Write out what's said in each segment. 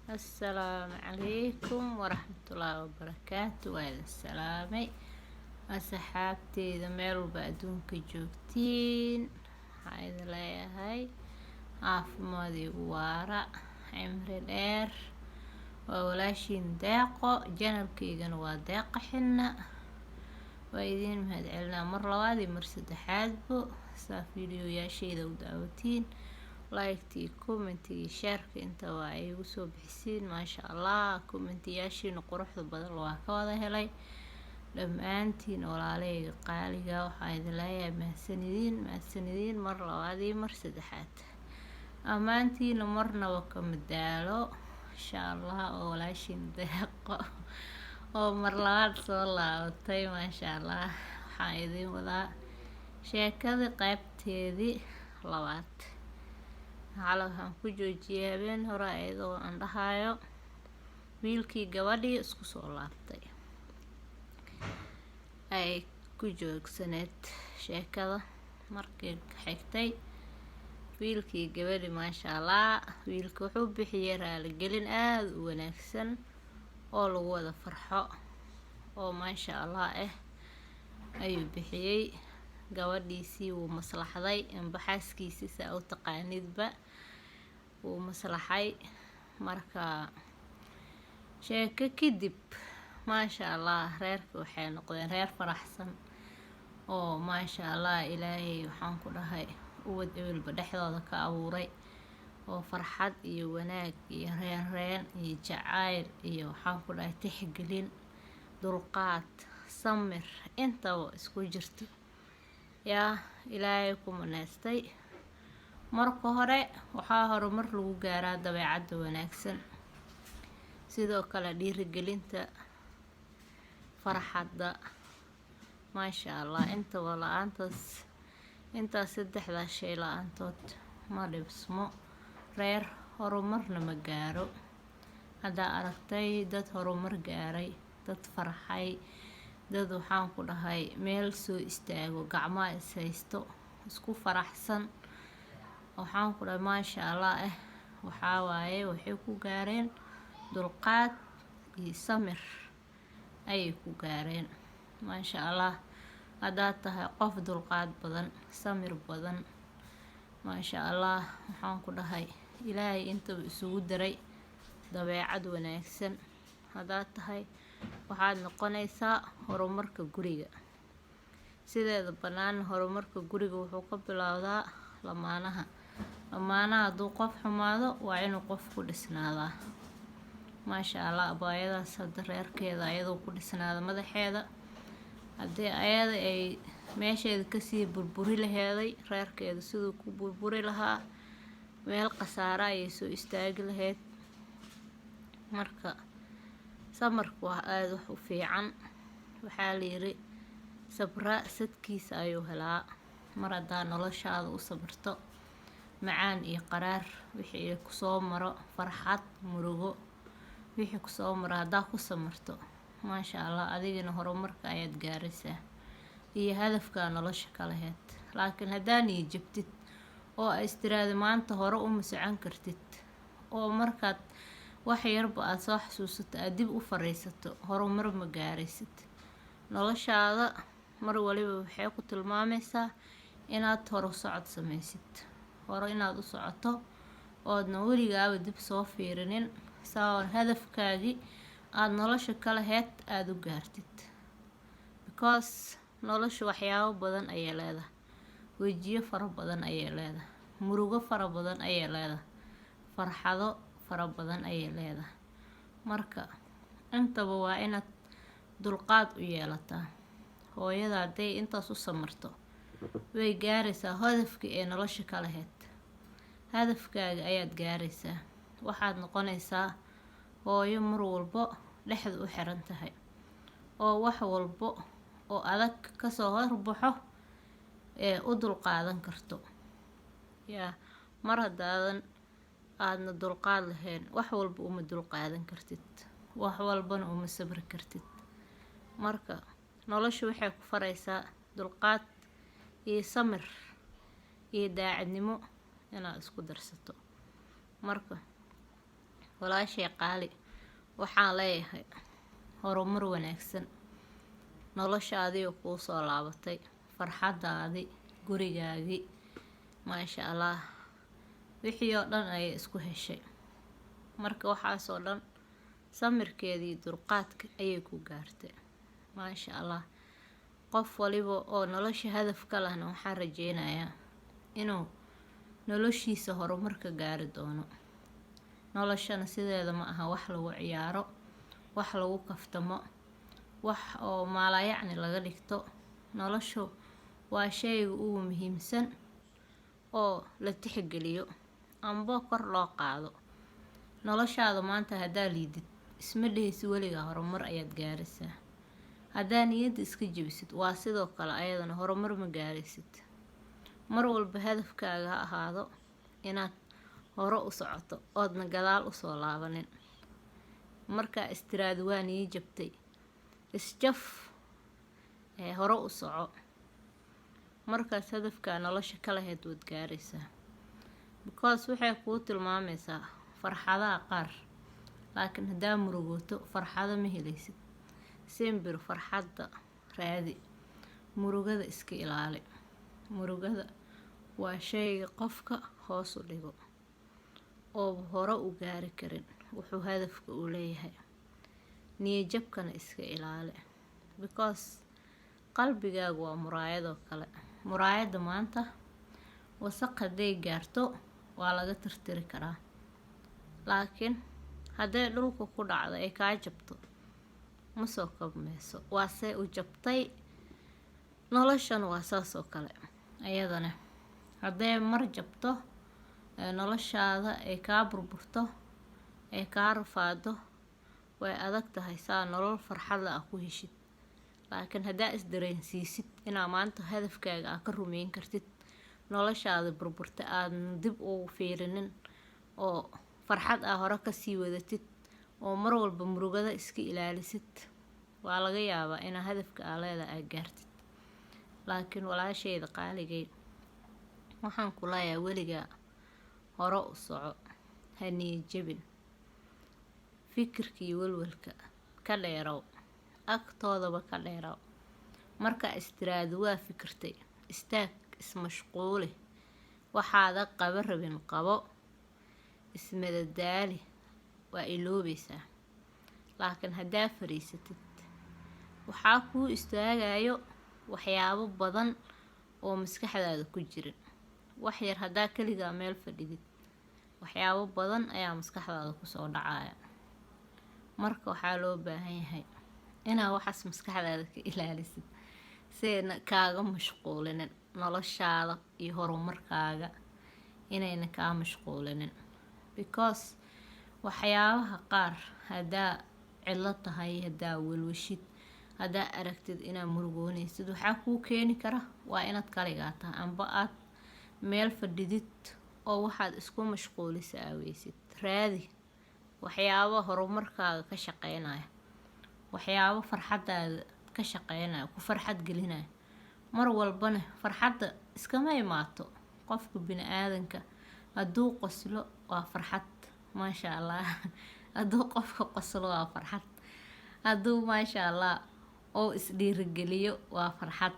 السلام عليكم ورحمة الله وبركاته. وإذا السلامي أصحابتي إذا ميل بعدونك جوجتين هاي هاي عافمادي وارا عمري دير وولاشين داقو جنبكيغن waa deeqa xina waa idin mahadcelinaa mar labaad iyo mar saddexaadba saa fiidiyoyaashayda u daawatiin لايكتي كومنتي شارك انت واي وسو بحسين ما شاء الله كومنتياشين قروحda badan waa ka wada helay dhamaantiin walaalay qaaliga waxa idin leeyahay mahadsanidin mar labaad iyo mar saddexaad amaantiin marnaba ka madaalo insha Allah oo walaashin deeqo oo mar labaad soo laabatay ma sha Allah waxa idin wada sheekada qaybteedii labaad waxaan ku joojiyay habeen hore iyadoo aan dhahayo wiilkii gabadhii isku soo laabtay ay ku joogsaneed sheekada markii xigtay wiilkii gabadhii ma sha Allah wiilku wuxuu bixiyay raali gelin aad u wanaagsan oo lagu wada farxo oo ma sha Allah ayuu bixiyay gabadhiisii uu maslaxday in baxaaskiisii saa u taqaanidba uu maslaxay marka sheeko kadib ma sha Allah reerka waxay noqdeen reer faraxsan oo ma sha Allah ilaahay waxaan ku dhahay uwad ehelba dhexdooda ka abuuray oo farxad iyo wanaag iyo reen iyo jacayl iyo waxaan ku dhahay tixgelin dulqaad samir intaba isku jirto yaa ilaahay ku manaastay marka hore waxaa horumar lagu gaaraa dabeecadda wanaagsan sidoo kale dhiirigelinta farxadda ma sha Allah intaba intaas saddexda shay la'aantood ma dhibsmo reer horumarna ma gaaro haddaa aragtay dad horumar gaaray dad farxay dad waxaan ku dhahay meel soo istaago gacmaha is haysto isku faraxsan waxaan ku dhahay ma sha Allah waxaa waaye waxay ku gaareen dulqaad iyo samir ayay ku gaareen ma sha Allah haddaad tahay qof dulqaad badan samir badan ma sha Allah waxaan ku dhahay ilaahay intaba isugu daray dabeecad wanaagsan haddaad tahay waxaad noqonaysaa horumarka guriga sideeda banaan horumarka guriga wuxuu ka bilowdaa lamaanaha hadduu qof xumaado waa inuu qof ku dhisnaadaa ma sha Allah abaayadaas hadda reerkeeda ayadoo ku dhisnaada madaxeeda haddii ayada ay meesheeda kasii burburi laheeday reerkeeda siduu ku burburi lahaa meel khasaara ayay soo istaagi lahayd marka samarku waa aad wax u fiican waxaa la yiri sabra sadkiisa ayuu helaa mar haddaa noloshaada u sabarto macaan iyo qaraar wixii ku soo maro farxad murugo wixii ku soo maro haddaa ku samarto ma sha Allah adigina horumarka ayaad gaaraysaa iyo hadafka nolosha ka lahayd laakiin haddaa niyad jabtid oo istiraada maanta hore uma socon kartid oo markaad wax yarba aad soo xasuusato aad dib u fariisato horumar ma gaaraysid noloshaada mar waliba waxay ku tilmaamaysaa inaad hore socod samaysid hore inaad u socoto oodna weligaaba dib soo fiirinin saa hadafkaagii aad nolosha ka lahayd aad u gaartid because nolosha waxyaabo badan ayay leedahay wejiyo fara badan ayay leedahay murugo fara badan ayay leedahay farxado fara badan ayay leedahay marka intaba waa inaad dulqaad u yeelataa hooyada hadday intaas u samarto way gaaraysaa hadafkii ee nolosha ka lahayd hadafkaaga ayaad gaaraysaa waxaad noqonaysaa hooyo mar walbo dhexda u xiran tahay oo wax walbo oo adag kasoo horbaxo ee u dulqaadan karto yaa mar haddaadan aadna dulqaad lahayn wax walba uma dulqaadan kartid wax walbana uma sabri kartid marka nolosha waxay ku faraysaa dulqaad iyo samir iyo daacadnimo inaad isku darsato marka walaashay qaali, waxaan leeyahay horumar wanaagsan. noloshaadii oo kuu soo laabatay, farxadaadii, gurigaagii, maasha allah, wixii oo dhan ayay isku heshay. marka waxaasoo dhan samirkeedii dulqaadka ayay ku gaartay, maasha allah. qof waliba oo nolosha hadaf ka lahna waxaan rajeynayaa inuu noloshiisa horumar ka gaari doono. noloshana sideeda ma aha wax lagu ciyaaro, wax lagu kaftamo, wax oo maalayacni laga dhigto. noloshu waa shayga ugu muhiimsan oo la tixgeliyo amba kor loo qaado. noloshaada maanta haddaa liidid isma dheheysi weligaa horumar ayaad gaaraysaa. haddaa niyadda iska jebisid waa sidoo kale ayadana horumar ma gaaraysid. mar walba hadafkaaga ha ahaado inaad hore u socoto oodna gadaal usoo laabanin. markaa istiraadi waa niyo jabtay, isjaf ee hore u soco. markaas hadafkaa nolosha ka lahayd waad gaaraysaa, because waxay kuu tilmaamaysaa farxadaha qaar. laakiin haddaa murugooto farxado ma helaysid. simbir farxadda raadi, murugada iska ilaali. murugada waa shayga qofka hoos u dhigo oo hore u gaari karin wuxuu hadafka u leeyahay. niyajabkana iska ilaali, because qalbigaagu waa muraayadoo kale. muraayadda maanta wasaq hadday gaarto waa laga tirtiri karaa, laakiin hadday dhulka ku dhacdo ay kaa jabto ma soo kabmeyso. waase u jabtay. noloshan waa saas oo kale ayadana. hadday mar jabto noloshaada ay kaa burburto, ay kaa rafaado, way adag tahay saa nolol farxadla ah ku heshid. laakiin haddaa isdareensiisid inaa maanta hadafkaaga aa ka rumeyn kartid, noloshaada burburta aadan dib ugu fiirinin, oo farxad aa hore kasii wadatid, oo mar walba murugada iska ilaalisid, waa laga yaabaa inaa hadafka aa leedahay aa gaartid. laakiin walaashayda qaaligay, waxaan ku leeyahay weligaa hore u soco, ha niyo jabin. fikirkii walwalka ka dheerow, agtoodaba ka dheerow. markaa istiraadi waa fikirtay, istaag, ismashquuli, waxaada qaba rabin qabo, ismadadaali, waa iloobaysaa. laakiin haddaa fariisatid waxaa kuu istaagayo waxyaabo badan oo maskaxdaada ku jirin. wax yar haddaa keligaa meel fadhidid waxyaabo badan ayaa maskaxdaada kusoo dhacaya. marka waxaa loo baahan yahay inaa waxaas maskaxdaada ka ilaalisid siayna kaaga mashquulinin noloshaada iyo horumarkaaga, inayna kaa mashquulinin. because waxyaabaha qaar haddaa cidlo tahay, haddaa walwashid, haddaa aragtid inaa murugoonaysid, waxaa kuu keeni kara waa inaad kaligaa tahay amba aad meel fadhidid oo waxaad isku mashquulisa aaweysid. raadi waxyaabo horumarkaaga ka shaqeynaya, waxyaabo farxadaada ka shaqeynaya, ku farxad gelinaya. mar walbana farxadda iskama imaato. qofka bini aadanka hadduu qoslo waa farxad, maasha allah. hadduu qofka qoslo waa farxad. hadduu maasha allah oo isdhiirigeliyo waa farxad.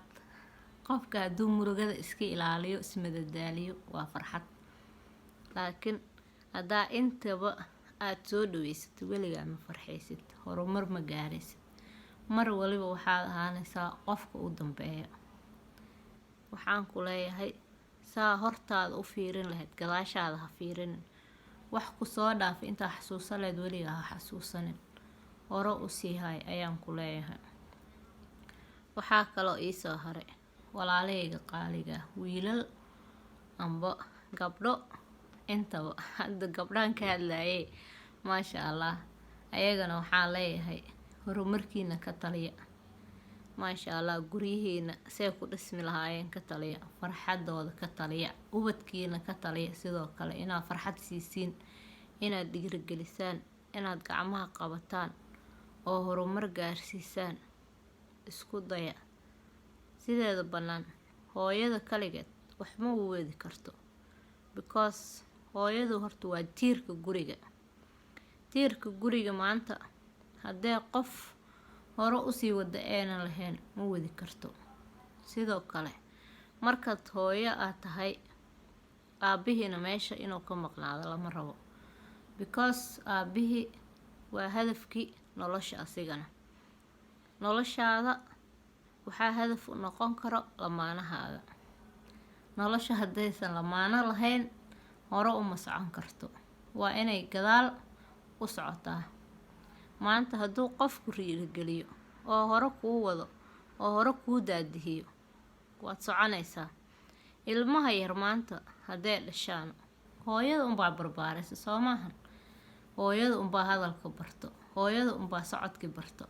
qofka hadduu murugada iska ilaaliyo, ismadadaaliyo, waa farxad. laakiin haddaa intaba aada soo dhaweysatid weligaa ma farxaysid, horumar ma gaaraysid. mar waliba waxaad ahaanaysaa qofka u dambeeya. waxaan ku leeyahay saa hortaada u fiirin lahayd gadaashaada ha fiirinin. wax kusoo dhaafa intaa xasuusan lahayd weligaa ha xasuusanin. hore u sii hay ayaan ku leeyahay. waxaa kaloo iisoo haray walaalahayga qaaliga, wiilal amba gabdho, intaba. hadda gabdhaan ka hadlaayay, maasha allah. ayagana waxaan leeyahay horumarkiina ka taliya, maasha allah. guryihiina see ku dhismi lahaayeen ka taliya, farxadooda ka taliya, ubadkiina ka taliya. sidoo kale inaad farxad siisiin, inaad dhiirigelisaan, inaad gacmaha qabataan oo horumar gaarsiisaan isku daya. sideeda bannaan hooyada kaligeed wax ma weedi karto, because hooyadu horta waa tiirka guriga. tiirka guriga maanta haddee qof hore usii wada aanan lahayn ma wadi karto. Sidoo kale markaad hooyo aad tahay, aabihiina meesha inuu ka maqnaado lama rabo, because aabihii waa hadafkii nolosha asigana. Noloshaada waxaa hadaf u noqon karo lamaanahaaga. Nolosha haddaysan lamaano lahayn hore uma socon karto, waa inay gadaal u socotaa. Maanta hadduu qofku dhiirigeliyo oo hore kuu wado oo hore kuu daadihiyo, waad soconaysaa. Ilmaha yar maanta hadday dhashaan, hooyada unbaa barbaaraysa soo maahan. Hooyada unbaa hadalka barto, hooyada unbaa socodki barto,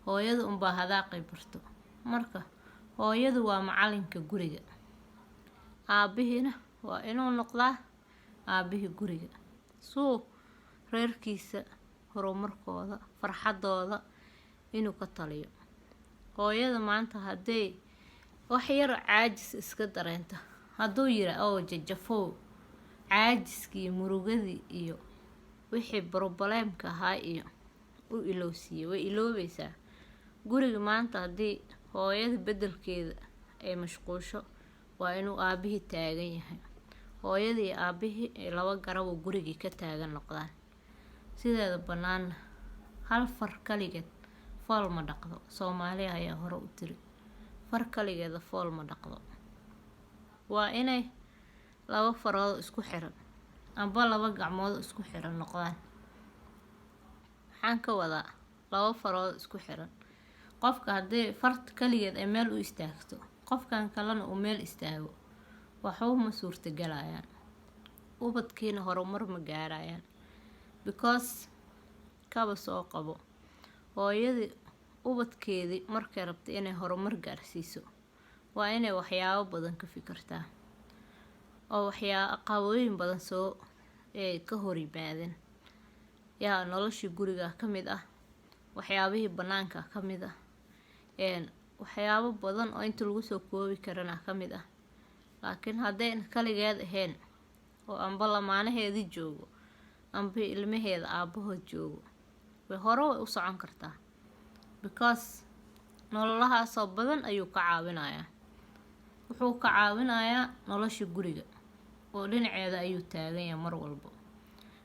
hooyada unbaa hadaaqi barto. Marka hooyadu waa macalinka guriga, aabihiina waa inuu noqdaa aabihii guriga, suu reerkiisa horumarkooda farxadooda inuu ka taliyo. Hooyada maanta hadday wax yar caajis iska dareenta, hadduu yira oo jajafow, caajiskii murugadii iyo wixii probleemka ahaa iyo u ilowsiiyey way iloobaysaa. Guriga maanta haddii hooyada bedelkeeda ay mashquusho, waa inuu aabihii taagan yahay. Hooyadii iyo aabihii ay laba garabo gurigii ka taagan noqdaan. Sideeda banaana hal far kaligeed fool ma dhaqdo. Soomaaliya ayaa hore u tiri far kaligeeda fool ma dhaqdo. Waa inay laba farood isku xiran amba laba gacmood isku xiran noqdaan. Waxaan ka wadaa laba farood isku xiran. Qofka haddii farta kaligeed ay meel u istaagto, qofkan kalena uu meel istaago, waxba ma suurtagelayaan. Ubadkiina horumar ma gaarayaan, because kaba soo qabo hooyadii ubadkeedii markay rabto inay horumar gaarsiiso, waa inay waxyaabo badan ka fikirtaa oo caqabooyin badan soo ka hor yimaadeen. Yaa noloshii guriga ka mid ah, waxyaabihii banaanka ka mid ah, waxyaabo badan oo inta lagu soo koobi karana ka mid ah. Laakiin haddayna kaligeed ahayn oo amba lamaanaheedii joogo amba ilmaheeda aabahood joogo, way hore way u socon kartaa, because nololahaasoo badan ayuu ka caawinayaa. Wuxuu ka caawinayaa nolosha guriga oo dhinaceeda ayuu taagan yahay mar walbo,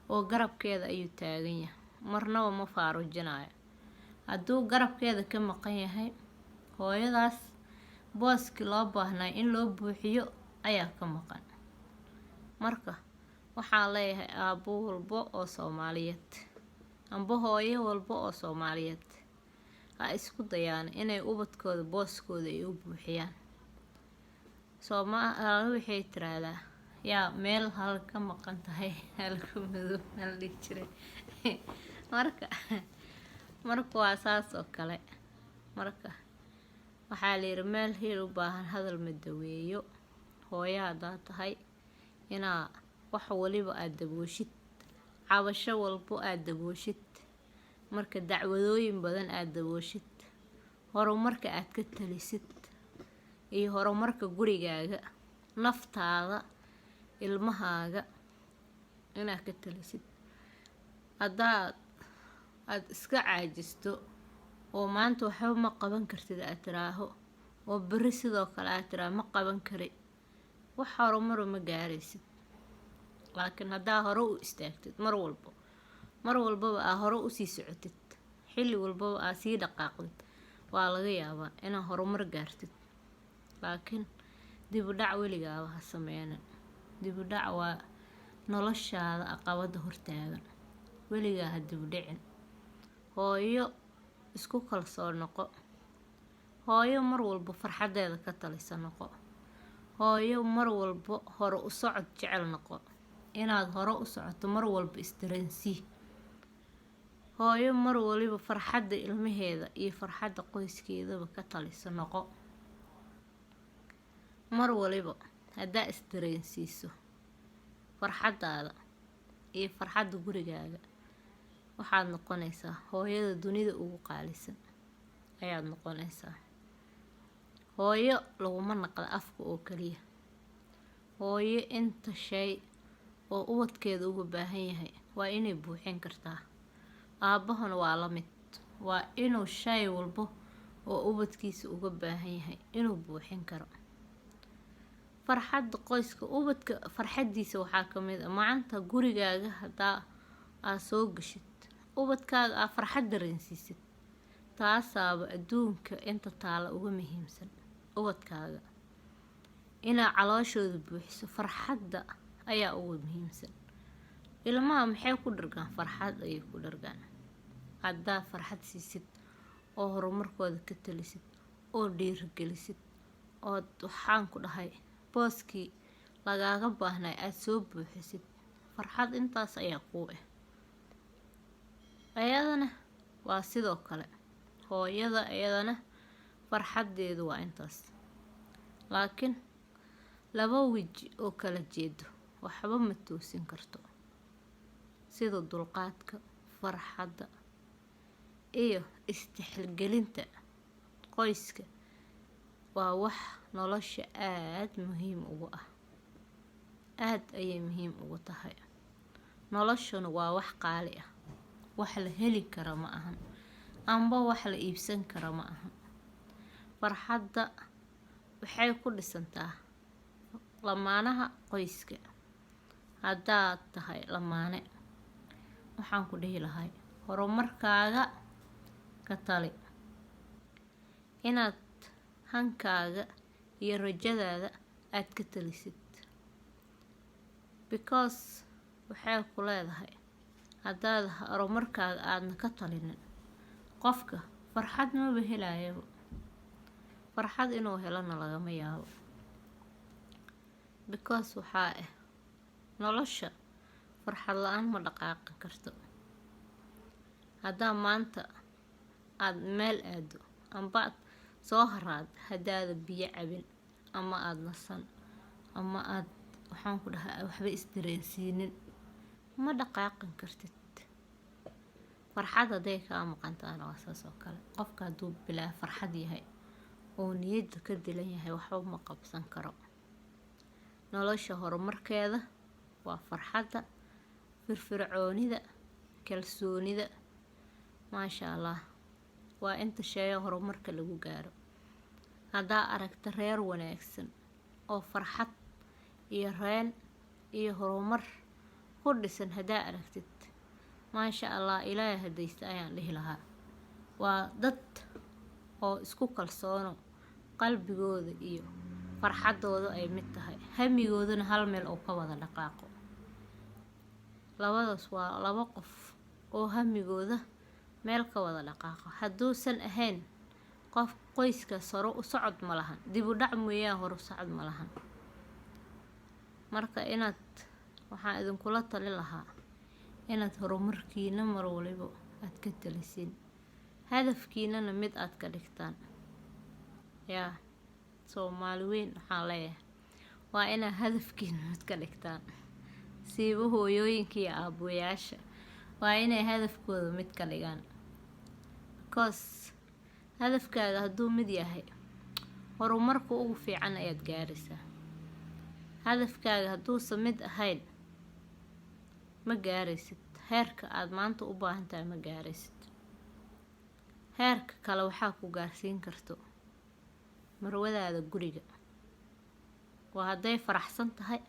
oo garabkeeda ayuu taagan yahay, marnaba ma faarujinayo. Hadduu garabkeeda ka maqan yahay, hooyadaas booski loo baahnay in loo buuxiyo ayaa ka maqan. Marka waxaan leeyahay aabo walbo oo Soomaaliyeed amba hooyo walbo oo Soomaaliyeed ha isku dayaan inay ubadkooda booskooda ay u buuxiyaan. Soomaali waxay tiraahdaa yaa meel hal ka maqan tahay halka madow hal dhig jiray. marka waa saas oo kale. Marka waxaa la yiri meel hiil u baahan hadal ma daweeyo. Hooyo haddaad tahay inaa wax waliba aad dabooshid, cabasho walbo aad dabooshid, marka dacwadooyin badan aad dabooshid, horumarka aad ka talisid iyo horumarka gurigaaga, naftaada, ilmahaaga inaad ka talisid. Haddaad iska caajisto oo maanta waxba ma qaban kartid aad tiraaho, oo beri sidoo kale aad tiraa ma qaban kari, wax horumar ma gaaraysid. Laakiin haddaa hore u istaagtid mar walbaba aa hore u sii socotid, xilli walbaba aa sii dhaqaaqdid, waa laga yaabaa inaa horumar gaartid. Laakiin dib u dhac weligaaba ha sameynin. Dib u dhac waa noloshaada caqabada hortaagan. Weligaa ha dib u dhicin. Hooyo isku kalsoon noqo. Hooyo mar walba farxadeeda ka talisa noqo. Hooyo mar walba hore u socod jecel noqo. Inaad hore u socoto mar walba isdareensii. Hooyo mar waliba farxadda ilmaheeda iyo farxadda qoyskeedaba ka talisa noqo. Mar waliba haddaa isdareensiiso farxadaada iyo farxadda gurigaaga, waxaad noqonaysaa hooyada dunida ugu qaalisan ayaad noqonaysaa. Hooyo laguma naqdo afka oo kaliya. Hooyo inta shay oo ubadkeeda uga baahan yahay waa inay buuxin kartaa. aabahana waa la mid. waa inuu shay walbo oo ubadkiisa uga baahan yahay inuu buuxin karo. farxadda qoyska, ubadka farxadiisa waxaa ka mid ah maanta gurigaaga hadaa aad soo gashid ubadkaaga aa farxad dareensiisid, taasaaba adduunka inta taala uga muhiimsan. ubadkaaga inaa calooshooda buuxiso, farxadda ayaa uga muhiimsan. ilmaha maxay ku dhargaan? farxad ayay ku dhargaan. haddaa farxad siisid oo horumarkooda ka talisid oo dhiirigelisid ood waxaan ku dhahay booskii lagaaga baahnay aad soo buuxisid, farxad intaas ayaa kuu ah. ayadana waa sidoo kale hooyada, ayadana farxadeedu waa intaas. laakiin laba weji oo kala jeedo waxba ma toosin karto. sida dulqaadka, farxadda iyo istixgelinta qoyska waa wax nolosha aad muhiim ugu ah. aad ayay muhiim ugu tahay. noloshuna waa wax qaali ah, wax la heli kara ma ahan, amba wax la iibsan kara ma ahan. farxadda waxay ku dhisantaa lamaanaha qoyska. haddaad tahay lamaane, waxaan ku dhihi lahay horumarkaaga ka tali, inaad hankaaga iyo rajadaada aad ka talisid, because waxay ku leedahay haddaad horumarkaaga aadna ka talinin qofka farxad maba helaayaba. farxad inuu helana lagama yaabo, because waxaa ah nolosha farxad la-aan ma dhaqaaqi karto. haddaa maanta aad meel aado amba aad soo haraad, haddaada biyo cabin ama aad nasan ama aad waxaan ku dhahay waxba isdareensiinin, ma dhaqaaqin kartid. farxad hadday kaa maqantaana waa saas oo kale. qofka hadduu bilaa farxad yahay oo niyadda ka dilan yahay waxba ma qabsan karo. nolosha horumarkeeda waa farxadda, firfircoonida, kalsoonida. maasha allah, waa inta sheeyo horumarka lagu gaaro. haddaa aragta reer wanaagsan oo farxad iyo reen iyo horumar ku dhisan, haddaa aragtid maasha allah, ilaahay hadaysta ayaan dhihi lahaa. waa dad oo isku kalsoono, qalbigooda iyo farxadooda ay mid tahay, hamigoodana hal meel oo ka wada dhaqaaqo. labadaas waa laba qof oo hamigooda meel ka wada dhaqaaqo. hadduusan ahayn qof qoyskaas hore u socod ma lahan, dib u dhac mooyaa hore u socod ma lahan. marka inaad waxaan idinkula tali lahaa inaad horumarkiina mar waliba aad ka talisiin, hadafkiinana mid aad ka dhigtaan. yaa soomaali weyn waxaan leeyahay waa inaad hadafkiina mid ka dhigtaan. siiba hooyooyinka iyo aabayaasha waa inay hadafkooda mid ka dhigaan, because hadafkaaga hadduu mid yahay horumarka ugu fiican ayaad gaaraysaa. hadafkaaga hadduusan mid ahayn ma gaaraysid. heerka aad maanta u baahan tahay ma gaaraysid. heerka kale waxaa ku gaarsiin karto marwadaada guriga. waa hadday faraxsan tahay,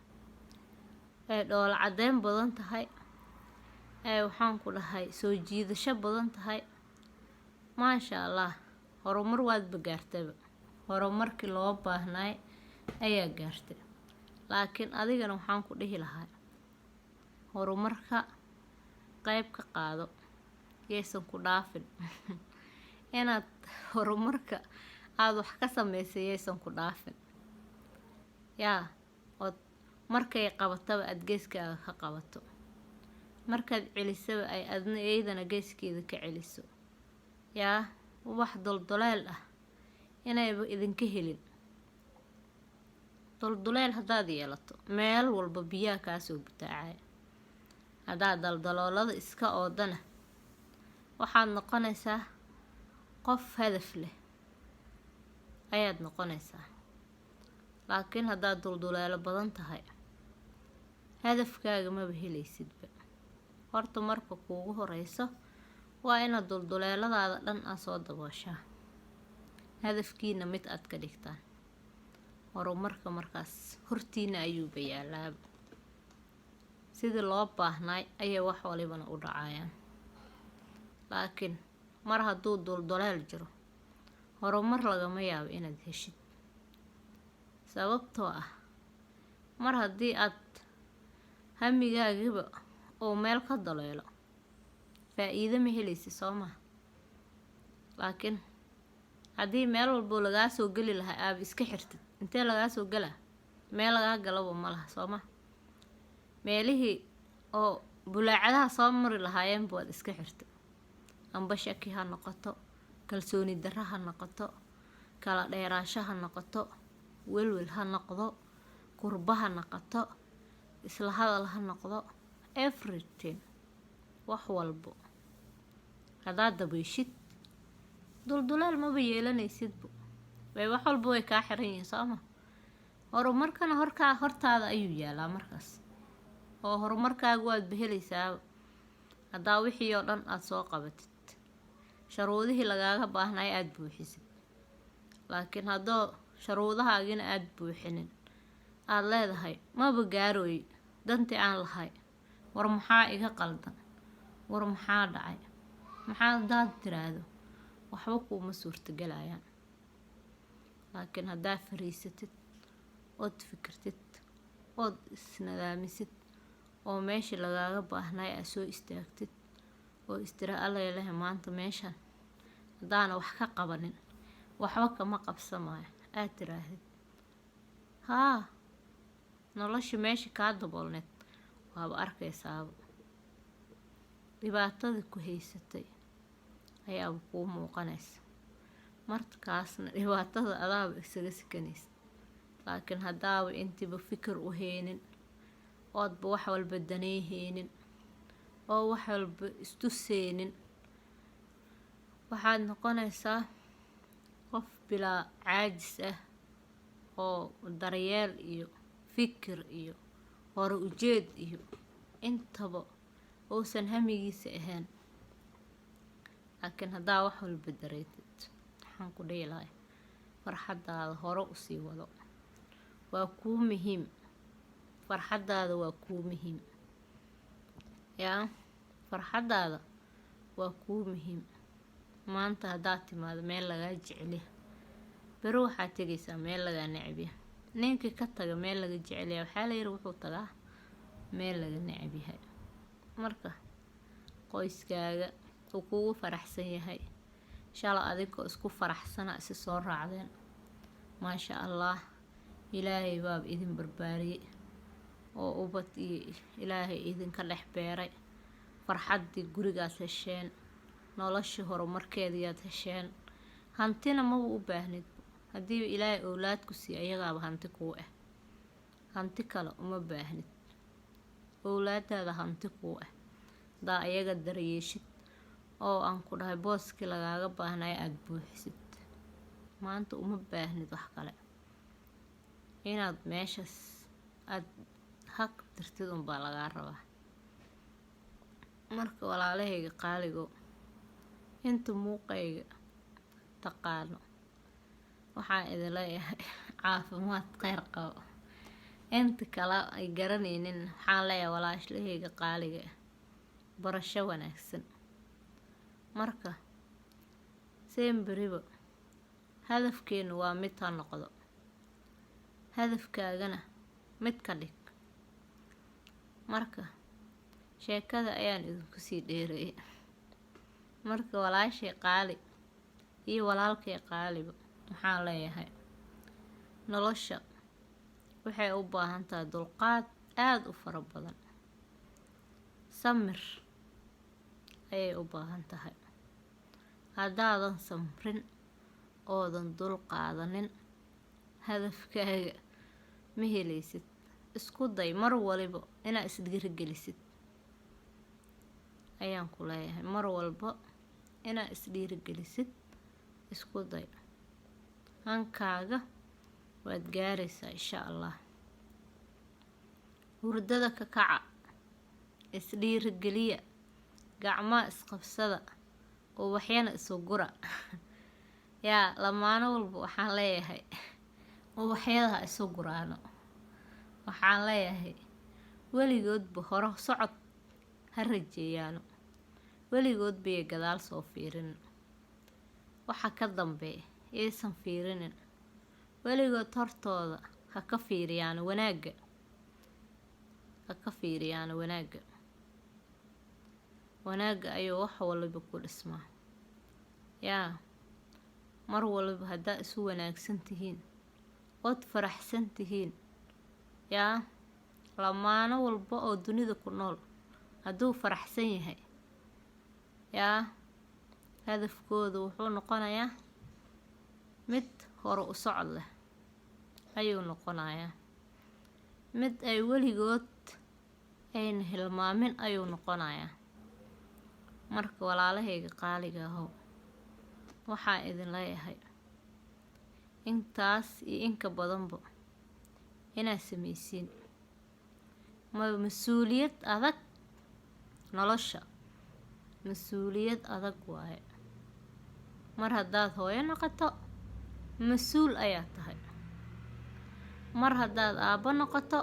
ay dhoola cadeyn badan tahay, ay waxaan ku dhahay soo jiidasho badan tahay, maasha allah, horumar waadba gaartaba. horumarkii loo baahnay ayaa gaartay. laakiin adigana waxaan ku dhihi lahaa horumarka qayb ka qaado, yaysan ku dhaafin. inaad horumarka aada wax ka samaysay yaysan ku dhaafin. yaa ood markay qabataba aada geeskaaga ka qabato, markaad celisaba ay adna iyadana geeskeeda ka celiso. yaa wax doldoleel ah inayba idinka helin. doldoleel haddaad yeelato meel walba biyaha kaasoo butaacaya. haddaad daldaloolada iska oodana waxaad noqonaysaa qof hadaf leh ayaad noqonaysaa. laakiin haddaad dulduleelo badan tahay hadafkaaga maba helaysidba. horta marka kuugu horeyso waa inaad dulduleeladaada dhan aad soo dabooshaa, hadafkiina mid aad ka dhigtaan. horumarka markaas hortiina ayuuba yaalaaba, sidii loo baahnay ayay wax walibana u dhacayaan. laakiin mar hadduu dulduleel jiro, horumar lagama yaabo inaad heshid. sababtoo ah mar haddii aad hamigaagiba oo meel ka daleelo, faa-iido ma helaysi soo maha. laakiin haddii meel walbo lagaa soo geli lahaa aaba iska xirtid, intee lagaa soo galaa? meel lagaa galaba ma laha soo maha. meelihii oo bulaacadaha soo mari lahaayeenba waad iska xirtay. amba shaki ha noqoto, kalsooni darra ha noqoto, kala dheeraasho ha noqoto, welwel ha noqdo, kurba ha noqoto, isla hadal ha noqdo, everything, wax walbo haddaad dabayshid, dulduleel maba yeelanaysidba. wax walba way kaa xiran yihiin soo ma. horumarkana hortaada ayuu yaalaa markaas, oo horumarkaaga waad behelaysaaba haddaa wixii oo dhan aad soo qabatid, sharuudihii lagaaga baahnay aad buuxisid. laakiin haddoo sharuudahaagina aad buuxinin, aad leedahay maba gaarooy dantii aan lahay, war maxaa iga qaldan, war maxaa dhacay, maxaa hadaad tiraahdo waxba kuuma suurtagelayaan. laakiin haddaad fariisatid ood fikirtid ood isnadaamisid oo meeshii lagaaga baahnay aad soo istaagtid oo istira allalehe maanta meeshan haddaana wax ka qabanin waxba kama qabsamaayo aad tiraahid, haa nolosha meesha kaa daboolneed waaba arkaysaaba. dhibaatadii ku haysatay ayaaba kuu muuqanaysa, markaasna dhibaatada adaaba isaga sikanaysa. laakiin haddaaba intiba fikir u heynin, oodba wax walba daneeheynin, oo wax walba istuseynin, waxaad noqonaysaa qof bilaa caajis ah oo daryeel iyo fikir iyo hore ujeed iyo intaba uusan hamigiisa ahayn. laakiin haddaa wax walba dareetid, waxaan ku dhihi lahay farxadaada hore usii wado, waa kuu muhiim. farxadaada waa kuu muhiim, yaa farxadaada waa kuu muhiim. maanta haddaad timaado meel lagaa jeceliya, beri waxaad tegaysaa meel lagaa necbiya. ninkii ka taga meel laga jecelya waxaa layiri wuxuu tagaa meel laga necbyahay. marka qoyskaaga uu kugu faraxsan yahay, shala adigoo isku faraxsana isi soo raacdeen, maasha allah, ilaahay baaba idin barbaariyey oo ubad iyo ilaahay idinka dhex beeray. farxaddii gurigaad hesheen, noloshii horumarkeediyaad hesheen. hantina maba u baahnid, haddii ilaahay owlaad ku siiya ayagaaba hanti kuu ah. hanti kale uma baahnid, owlaadaada hanti kuu ah. haddaa ayaga daryeeshid oo aan ku dhahay booskii lagaaga baahnay aada buuxisid, maanta uma baahnid wax kale. inaad meeshaas aad haq tirtid unbaa lagaa rabaa. marka walaalahayga qaaligo, inta muuqayga taqaano waxaan idin leeyahay caafimaad kheyr qabo. inta kale ay garanaynin waxaan leeyahay walaashahayga qaaliga ah, barasho wanaagsan. marka semberiba hadafkeenu waa mid ha noqdo, hadafkaagana mid ka dhig. marka sheekada ayaan idinku sii dheereeyay. marka walaashay qaali iyo walaalkay qaaliba waxaan leeyahay nolosha waxay u baahan tahay dulqaad aada u fara badan, samir ayay u baahan tahay. haddaadan samrin oodan dul qaadanin, hadafkaaga ma helaysid. isku day mar waliba inaad isdhiirigelisid ayaan ku leeyahay. mar walba inaad isdhiirigelisid, isku day. hankaaga waad gaaraysaa insha allah. hurdada ka kaca, isdhiirigeliya, gacmaha isqabsada, ubaxyana isu gura yaa lamaano walba waxaan leeyahay ubaxyada isu guraano waxaan leeyahay weligoodba hore socod ha rajeeyaano weligoodba iyo gadaal soo fiirin waxa ka dambeeya aysan fiirinin weligood hortooda ha ka fiiriyaan wanaagga ayuu wax walba ku dhismaa yaa mar walba haddaa isu wanaagsan tihiin ood faraxsan tihiin yaa lamaano walba oo dunida ku nool hadduu faraxsan yahay yaa hadafkooda wuxuu noqonayaa mid hore u socod leh ayuu noqonayaa mid ay weligood ayna hilmaamin ayuu noqonayaa marka walaalahayga qaaliga ahow waxaa idin leeyahay intaas iyo inka badanba inaad samaysiin mas-uuliyad adag nolosha mas-uuliyad adag waaye mar haddaad hooyo noqoto mas-uul ayaa tahay mar haddaad aabbo noqoto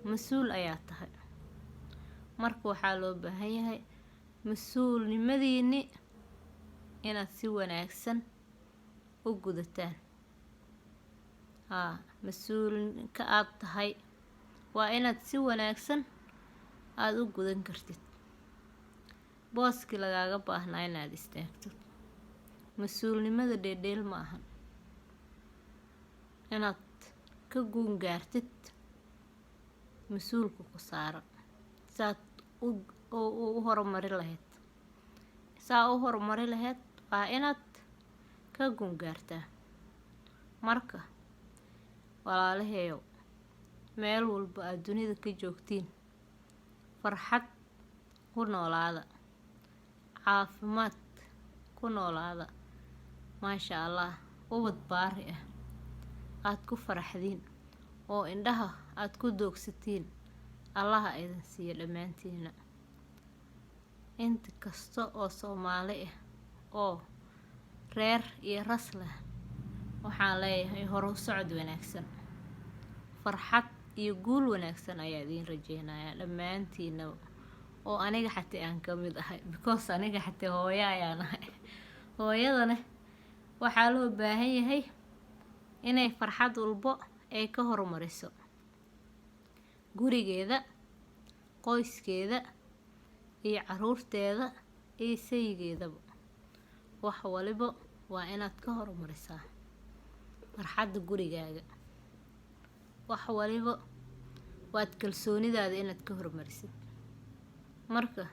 mas-uul ayaa tahay marka waxaa loo baahan yahay mas-uulnimadiinni inaad si wanaagsan u gudataan mas-uulka aad tahay waa inaad si wanaagsan aada u gudan kartid booskii lagaaga baahnaa inaad istaagto mas-uulnimada dheedheel ma ahan inaad ka guungaartid mas-uulka ku saaran saad u horumari lahayd waa inaad ka guungaartaa marka walaalaheeyow meel walba aad dunida ka joogtiin farxad ku noolaada caafimaad ku noolaada maasha allah ubad baari ah aad ku faraxdiin oo indhaha aad ku doogsatiin allaha idin siiyo dhammaantiina inta kasta oo Soomaali ah oo reer iyo ras leh waxaan leeyahay hore u socod wanaagsan farxad iyo guul wanaagsan ayaa idin rajeynayaa dhammaantiina oo aniga xataa aan ka mid ahay because aniga xataa hooyo ayaan ahay hooyadana waxaa loo baahan yahay inay farxad walba ay ka horumariso gurigeeda qoyskeeda iyo caruurteeda iyo saygeedaba wax waliba waa inaad ka horumarisaa farxadda gurigaaga wax waliba waad kalsoonidaada inaad ka horumarisid marka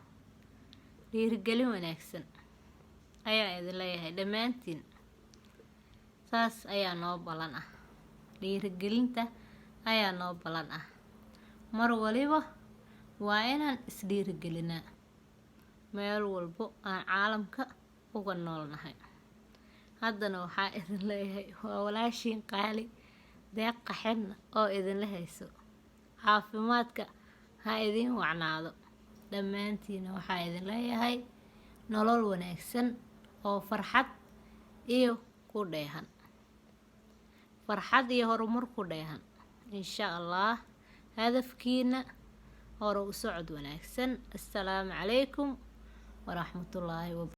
dhiirigelin wanaagsan ayaa idin leeyahay dhammaantiin saas ayaa noo balan ah dhiirigelinta ayaa noo balan ah mar waliba waa inaan isdhiirigelinaa meel walbo aan caalamka uga noolnahay haddana waxaa idin leeyahay waa walaashiin qaali deeq qaxedna oo idinla hayso caafimaadka ha idin wacnaado dhammaantiina waxaa idin leeyahay nolol wanaagsan oo farxad iyo ku dheehan farxad iyo horumar ku dheehan insha allah hadafkiina hore u socod wanaagsan assalaamu calaykum waraxmatullaahi